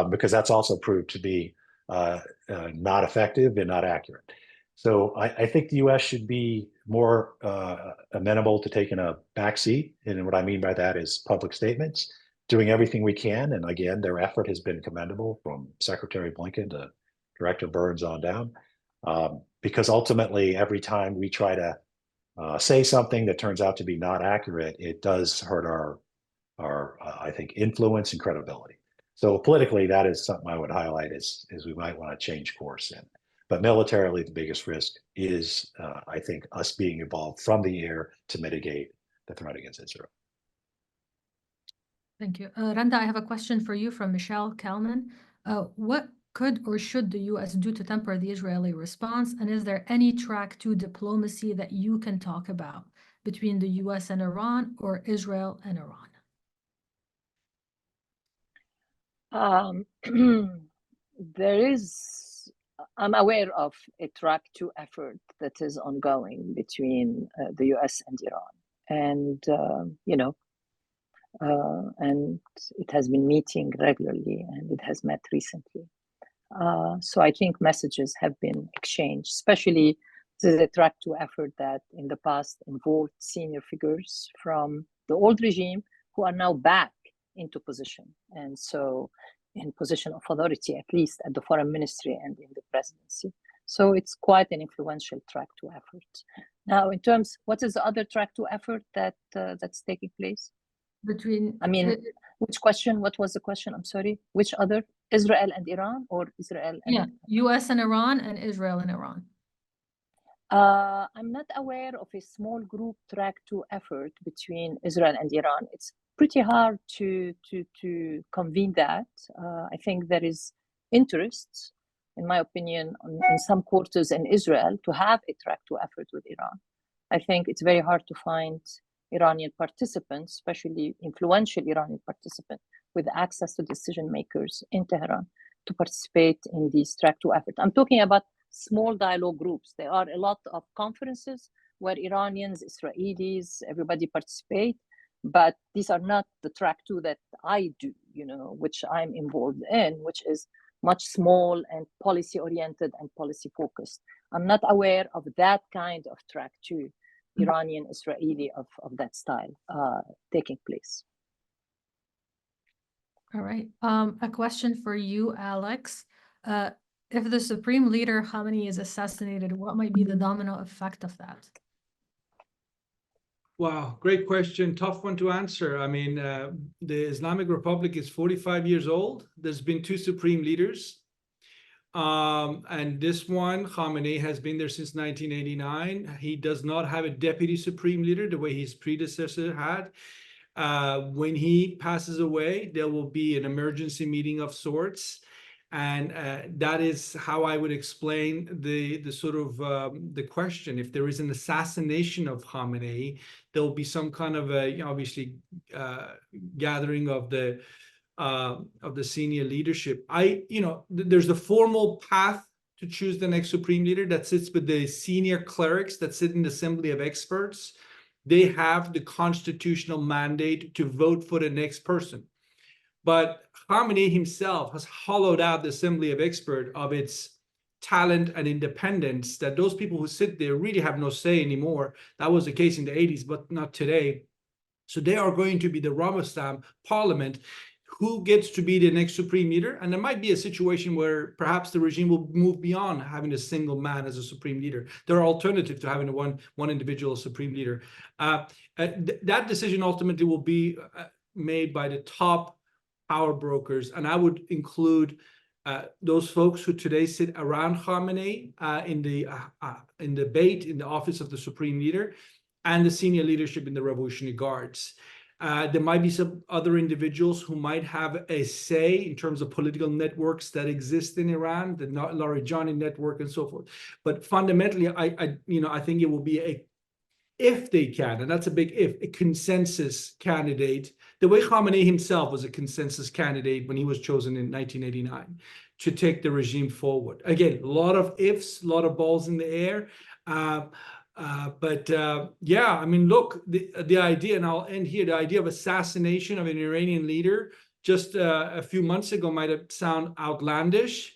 Because that's also proved to be not effective and not accurate. So I think the U.S. should be more amenable to taking a back seat. And what I mean by that is public statements, doing everything we can. And again, their effort has been commendable, from Secretary Blinken to Director Burns on down. Because ultimately, every time we try to say something that turns out to be not accurate, it does hurt our I think, influence and credibility. So politically, that is something I would highlight as we might want to change course in. But militarily, the biggest risk is, I think, us being involved from the air to mitigate the threat against Israel. Thank you. Randa, I have a question for you from Michelle Kalman. What could or should the U.S. do to temper the Israeli response? And is there any track to diplomacy that you can talk about between the U.S. and Iran, or Israel and Iran? I'm aware of a track 2 effort that is ongoing between the US and Iran. And, and it has been meeting regularly, and it has met recently. So I think messages have been exchanged, especially the track 2 effort that in the past involved senior figures from the old regime who are now back into position. And so in position of authority, at least at the foreign ministry and in the presidency. So it's quite an influential track 2 effort. Now, in terms, what is the other track 2 effort that's taking place? Which question? What was the question? I'm sorry. Which other? Israel and Iran, or Israel and US and Iran, and Israel and Iran. I'm not aware of a small group track 2 effort between Israel and Iran. It's pretty hard to convene that. I think there is interest, in my opinion, in some quarters in Israel to have a track 2 effort with Iran. I think it's very hard to find Iranian participants, especially influential Iranian participants with access to decision makers in Tehran, to participate in these track 2 efforts. I'm talking about small dialogue groups. There are a lot of conferences where Iranians, Israelis, everybody participate, but these are not the track 2 that I do, which I'm involved in, which is much small and policy oriented and policy focused. I'm not aware of that kind of track 2, Iranian, Israeli of that style taking place. All right. A question for you, Alex. if the supreme leader Khamenei is assassinated, what might be the domino effect of that? Wow, great question. Tough one to answer. I mean, the Islamic Republic is 45 years old. There's been 2 supreme leaders. And this one, Khamenei, has been there since 1989. He does not have a deputy supreme leader the way his predecessor had. When he passes away, there will be an emergency meeting of sorts. And that is how I would explain the sort of the question. If there is an assassination of Khamenei, there will be some kind of a, obviously gathering of the senior leadership. There's the formal path to choose the next supreme leader that sits with the senior clerics that sit in the assembly of experts. They have the constitutional mandate to vote for the next person. But Khamenei himself has hollowed out the assembly of experts of its talent and independence, that those people who sit there really have no say anymore. That was the case in the 80s, but not today. So they are going to be the rubber stamp parliament. Who gets to be the next supreme leader? And there might be a situation where perhaps the regime will move beyond having a single man as a supreme leader. There are alternatives to having one individual supreme leader. That decision ultimately will be made by the top power brokers, and I would include those folks who today sit around Khamenei in the Beit, in the office of the supreme leader, and the senior leadership in the Revolutionary Guards. There might be some other individuals who might have a say in terms of political networks that exist in Iran, the Larijani network and so forth. But fundamentally, I think it will be if they can, and that's a big if, a consensus candidate, the way Khamenei himself was a consensus candidate when he was chosen in 1989 to take the regime forward. Again, a lot of ifs, a lot of balls in the air. Yeah, I mean, look, the idea, and I'll end here, the idea of assassination of an Iranian leader just a few months ago might have sounded outlandish,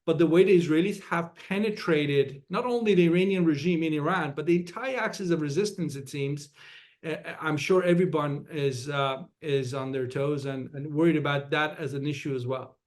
but the way the Israelis have penetrated not only the Iranian regime in Iran, but the entire axis of resistance, it seems, I'm sure everyone is on their toes and worried about that as an issue as well.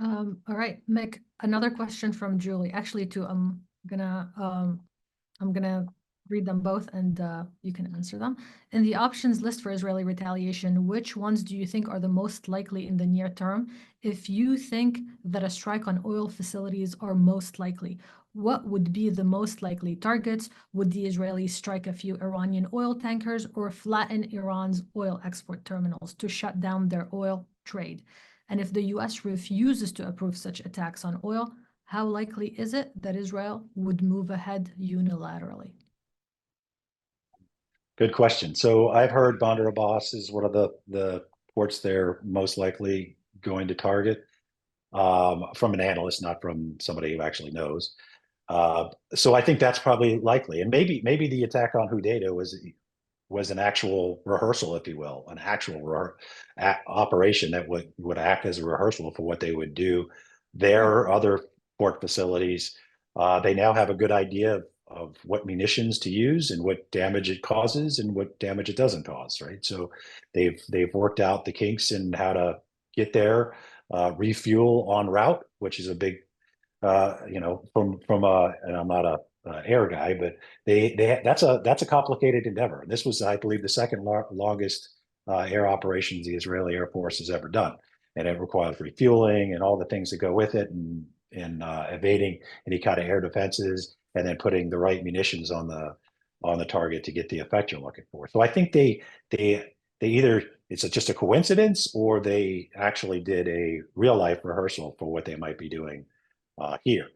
All right, Mick, another question from Julie. Actually, I'm gonna read them both, and you can answer them. In the options list for Israeli retaliation, which ones do you think are the most likely in the near term? If you think that a strike on oil facilities are most likely, what would be the most likely targets? Would the Israelis strike a few Iranian oil tankers or flatten Iran's oil export terminals to shut down their oil trade? And if the US refuses to approve such attacks on oil, how likely is it that Israel would move ahead unilaterally? Good question. So I've heard Bandar Abbas is one of the ports they're most likely going to target, from an analyst, not from somebody who actually knows. So I think that's probably likely. And maybe the attack on Hudaydah was an actual rehearsal, if you will, an actual operation that would act as a rehearsal for what they would do. There are other port facilities. They now have a good idea of what munitions to use and what damage it causes and what damage it doesn't cause, right? So they've worked out the kinks in how to get there, refuel en route, which is a big, from and I'm not a air guy, but that's a complicated endeavor. This was, I believe, the second longest air operations the Israeli Air Force has ever done, and it requires refueling and all the things that go with it, and evading any kind of air defenses, and then putting the right munitions on the target to get the effect you're looking for. So I think they either it's just a coincidence, or they actually did a real life rehearsal for what they might be doing here.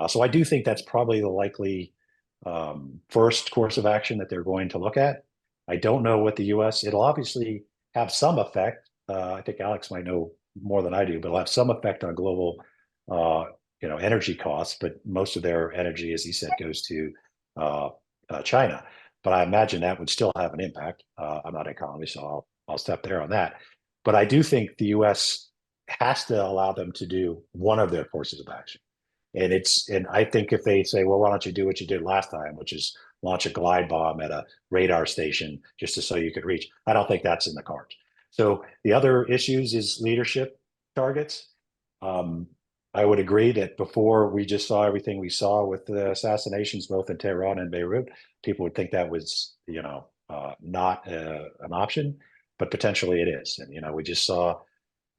So I do think that's probably the likely first course of action that they're going to look at. I don't know what the U.S. It'll obviously have some effect. I think Alex might know more than I do, but it'll have some effect on global energy costs, but most of their energy, as he said, goes to China. But I imagine that would still have an impact. I'm not an economist, so I'll step there on that. But I do think the U.S. has to allow them to do one of their courses of action. And I think if they say, well, why don't you do what you did last time, which is launch a glide bomb at a radar station just so you could reach, I don't think that's in the cards. So the other issues is leadership targets. I would agree that before we just saw everything we saw with the assassinations, both in Tehran and Beirut, people would think that was, not an option, but potentially it is. And, we just saw,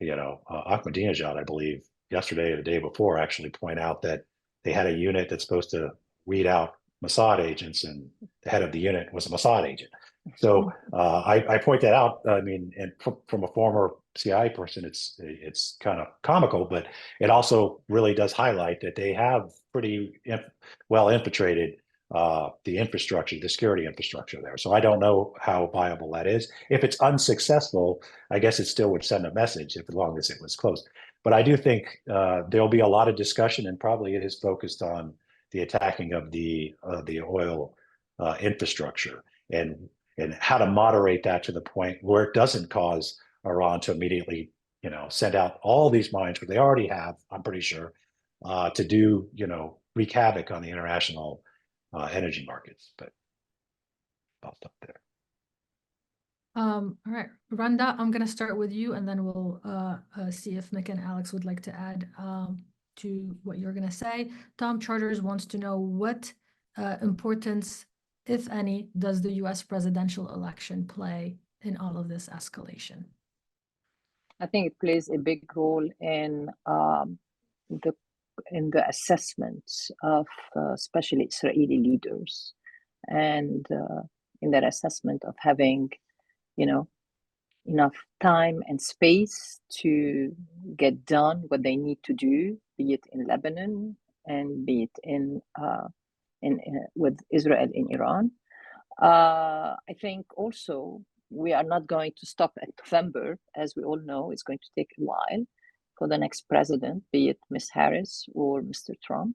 Ahmadinejad, I believe, yesterday or the day before, actually point out that they had a unit that's supposed to weed out Mossad agents, and the head of the unit was a Mossad agent. So I point that out. I mean, and from a former CIA person, it's kind of comical, but it also really does highlight that they have pretty well infiltrated the infrastructure, the security infrastructure there. So I don't know how viable that is. If it's unsuccessful, I guess it still would send a message, as long as it was close. But I do think there'll be a lot of discussion, and probably it is focused on the attacking of the oil infrastructure, and how to moderate that to the point where it doesn't cause Iran to immediately, send out all these mines, which they already have, I'm pretty sure, to do, wreak havoc on the international energy markets. But I'll stop there. All right, Randa, I'm going to start with you, and then we'll see if Mick and Alex would like to add to what you're going to say. Tom Charters wants to know what importance, if any, does the U.S. presidential election play in all of this escalation? I think it plays a big role in the assessment of especially Israeli leaders, and in their assessment of having, enough time and space to get done what they need to do, be it in Lebanon and be it in with Israel in Iran. I think also we are not going to stop at November. As we all know, it's going to take a while for the next president, be it Ms. Harris or Mr. Trump,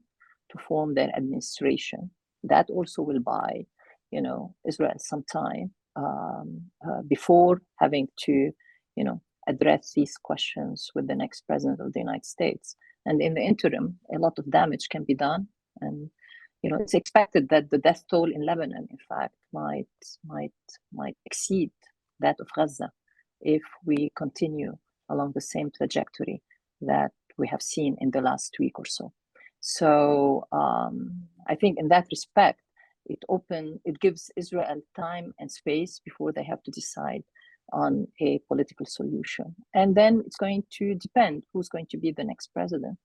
to form their administration. That also will buy, Israel some time before having to, address these questions with the next president of the United States. And in the interim, a lot of damage can be done. And it's expected that the death toll in Lebanon, in fact, might exceed that of Gaza if we continue along the same trajectory that we have seen in the last week or so. So I think in that respect, it gives Israel time and space before they have to decide on a political solution. And then it's going to depend who's going to be the next president,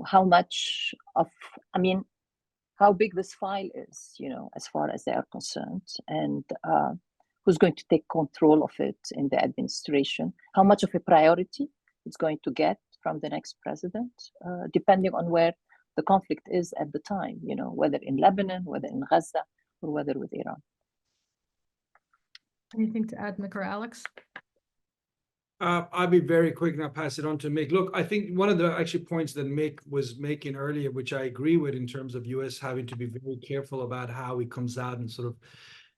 how big this file is, as far as they are concerned, and who's going to take control of it in the administration, how much of a priority it's going to get from the next president, depending on where the conflict is at the time, whether in Lebanon, whether in Gaza, or whether with Iran. Anything to add, Mick or Alex? I'll be very quick and I'll pass it on to Mick. Look, I think one of the actually points that Mick was making earlier, which I agree with in terms of U.S. having to be very careful about how it comes out and sort of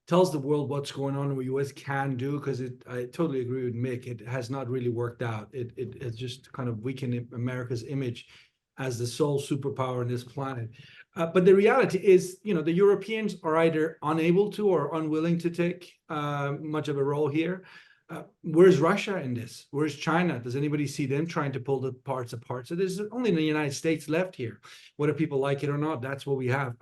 tells the world what's going on and what U.S. can do, because I totally agree with Mick. It has not really worked out. It has just kind of weakened America's image as the sole superpower on this planet. But the reality is, the Europeans are either unable to or unwilling to take much of a role here. Where's Russia in this? Where's China? Does anybody see them trying to pull the parts apart? So there's only the United States left here. Whether people like it or not, that's what we have.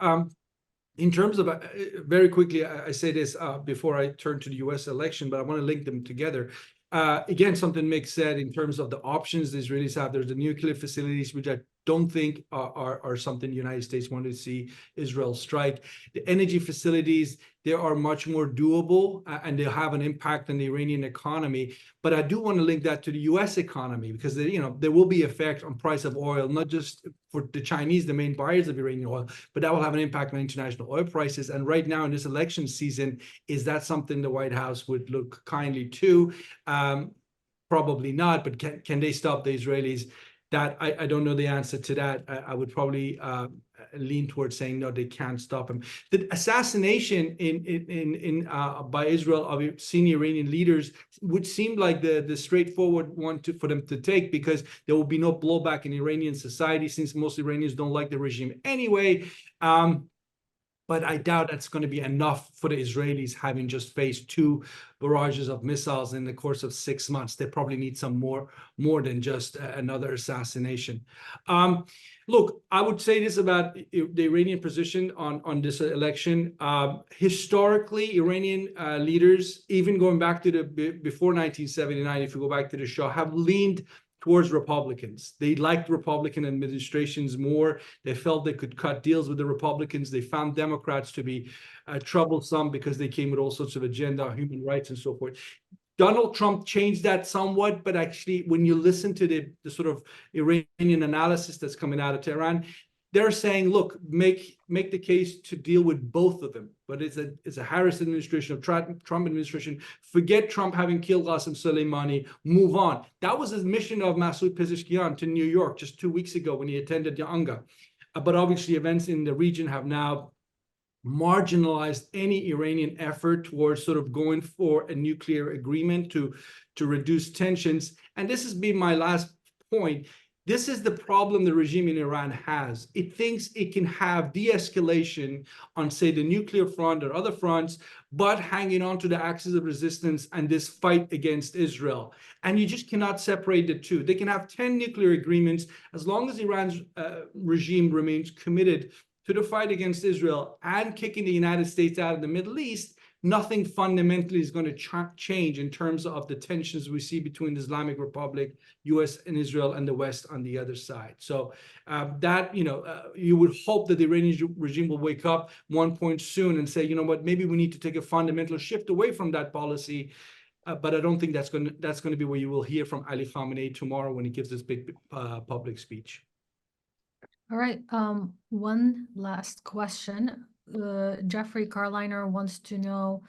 In terms of, very quickly, I say this before I turn to the US election, but I want to link them together. Again, something Mick said in terms of the options the Israelis have. There's the nuclear facilities, which I don't think are something the United States wanted to see Israel strike. The energy facilities, they are much more doable and they'll have an impact on the Iranian economy. But I do want to link that to the US economy, because there will be effect on price of oil, not just for the Chinese, the main buyers of Iranian oil, but that will have an impact on international oil prices. And right now in this election season, is that something the White House would look kindly to? Probably not, but can they stop the Israelis? That I don't know the answer to that. I would probably lean towards saying no, they can't stop him. The assassination by Israel of senior Iranian leaders would seem like the straightforward one for them to take, because there will be no blowback in Iranian society, since most Iranians don't like the regime anyway. But I doubt that's going to be enough for the Israelis, having just faced 2 barrages of missiles in the course of 6 months. They probably need some more than just another assassination. Look, I would say this about the Iranian position on this election. Historically, Iranian leaders, even going back to before 1979, if you go back to the Shah, have leaned towards Republicans. They liked Republican administrations more. They felt they could cut deals with the Republicans. They found Democrats to be troublesome because they came with all sorts of agenda, human rights and so forth. Donald Trump changed that somewhat, but actually, when you listen to the sort of Iranian analysis that's coming out of Tehran, they're saying, look, make the case to deal with both of them. But it's a Harris administration, a Trump administration. Forget Trump having killed Qasem Soleimani. Move on. That was the mission of Masoud Pezeshkian to New York just 2 weeks ago when he attended the UNGA. But obviously, events in the region have now marginalized any Iranian effort towards sort of going for a nuclear agreement to reduce tensions. And this has been my last point. This is the problem the regime in Iran has. It thinks it can have de-escalation on, say, the nuclear front or other fronts, but hanging on to the axis of resistance and this fight against Israel. And you just cannot separate the two. They can have 10 nuclear agreements as long as Iran's regime remains committed to the fight against Israel and kicking the United States out of the Middle East. Nothing fundamentally is going to change in terms of the tensions we see between the Islamic Republic, US and Israel, and the West on the other side. So you would hope that the Iranian regime will wake up one point soon and say, you know what, maybe we need to take a fundamental shift away from that policy. But I don't think that's going to be where you will hear from Ali Khamenei tomorrow when he gives this big public speech. All right. One last question. Jeffrey Carliner wants to know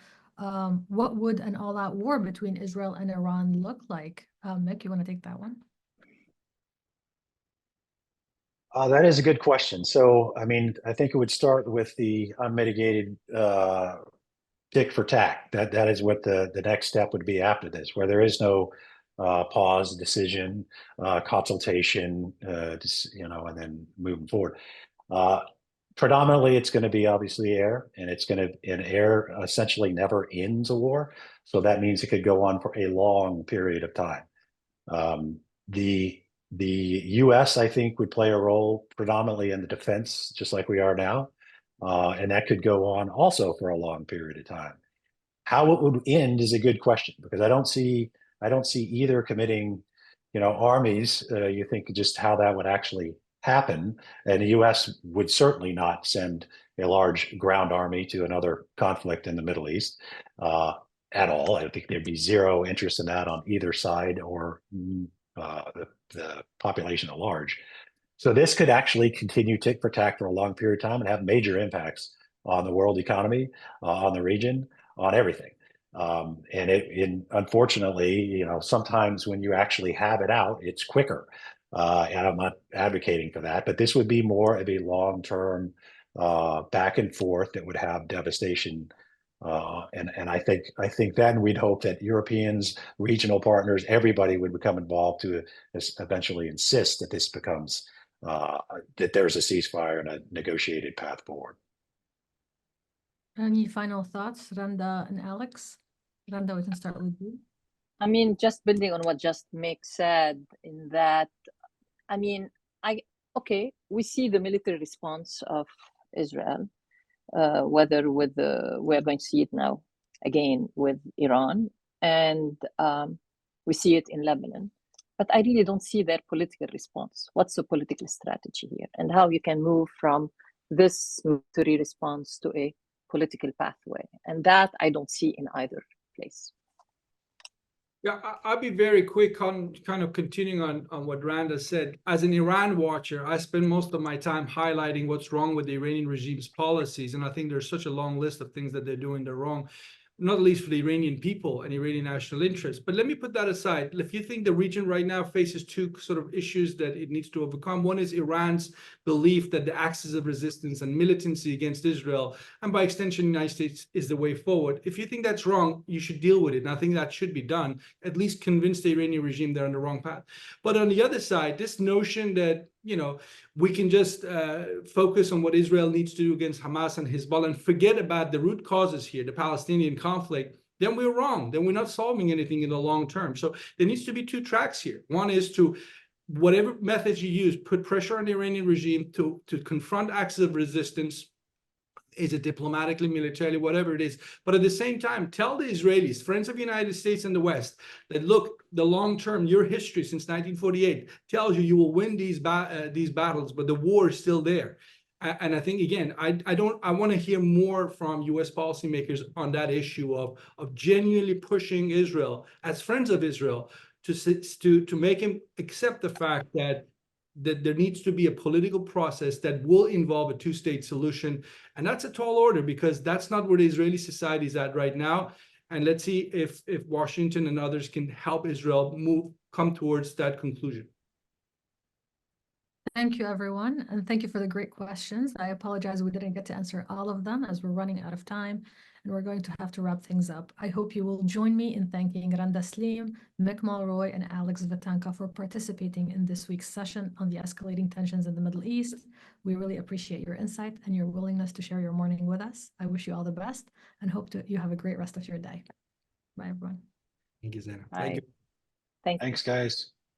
what would an all-out war between Israel and Iran look like? Mick, you want to take that one? That is a good question. So, I mean, I think it would start with the unmitigated tick for tack. That is what the next step would be after this, where there is no pause, decision, consultation, and then moving forward. Predominantly, it's going to be obviously air, and air essentially never ends a war. So that means it could go on for a long period of time. The U.S., I think, would play a role predominantly in the defense, just like we are now. And that could go on also for a long period of time. How it would end is a good question, because I don't see either committing, armies. You think just how that would actually happen, and the U.S. would certainly not send a large ground army to another conflict in the Middle East at all. I think there'd be zero interest in that on either side, or the population at large. So this could actually continue tick for tack for a long period of time and have major impacts on the world economy, on the region, on everything. And unfortunately, sometimes when you actually have it out, it's quicker. And I'm not advocating for that, but this would be more of a long-term back and forth that would have devastation. And I think then we'd hope that Europeans, regional partners, everybody would become involved to eventually insist that this becomes that there's a ceasefire and a negotiated path forward. Any final thoughts, Randa and Alex? Randa, we can start with you. I mean, just building on what just Mick said, in that, I mean, we see the military response of Israel, whether we're going to see it now again with Iran, and we see it in Lebanon. But I really don't see their political response. What's the political strategy here, and how you can move from this military response to a political pathway? And that I don't see in either place. Yeah, I'll be very quick on kind of continuing on what Randa said. As an Iran watcher, I spend most of my time highlighting what's wrong with the Iranian regime's policies. And I think there's such a long list of things that they're doing they're wrong, not least for the Iranian people and Iranian national interests. But let me put that aside. If you think the region right now faces two sort of issues that it needs to overcome, one is Iran's belief that the axis of resistance and militancy against Israel, and by extension, the United States, is the way forward. If you think that's wrong, you should deal with it. And I think that should be done, at least convince the Iranian regime they're on the wrong path. But on the other side, this notion that we can just focus on what Israel needs to do against Hamas and Hezbollah and forget about the root causes here, the Palestinian conflict, then we're wrong. Then we're not solving anything in the long term. So there needs to be two tracks here. One is to, whatever methods you use, put pressure on the Iranian regime to confront acts of resistance. Is it diplomatically, militarily, whatever it is? But at the same time, tell the Israelis, friends of the United States and the West, that look, the long term, your history since 1948 tells you will win these battles, but the war is still there. And I think, again, I want to hear more from U.S. policymakers on that issue of genuinely pushing Israel as friends of Israel to make him accept the fact that there needs to be a political process that will involve a two-state solution. And that's a tall order, because that's not where the Israeli society is at right now. And let's see if Washington and others can help Israel come towards that conclusion. Thank you, everyone. And thank you for the great questions. I apologize we didn't get to answer all of them as we're running out of time, and we're going to have to wrap things up. I hope you will join me in thanking Randa Slim, Mick Mulroy, and Alex Vatanka for participating in this week's session on the escalating tensions in the Middle East. We really appreciate your insight and your willingness to share your morning with us. I wish you all the best and hope you have a great rest of your day. Bye, everyone. Thank you, Zena. Thank you. Thanks, guys.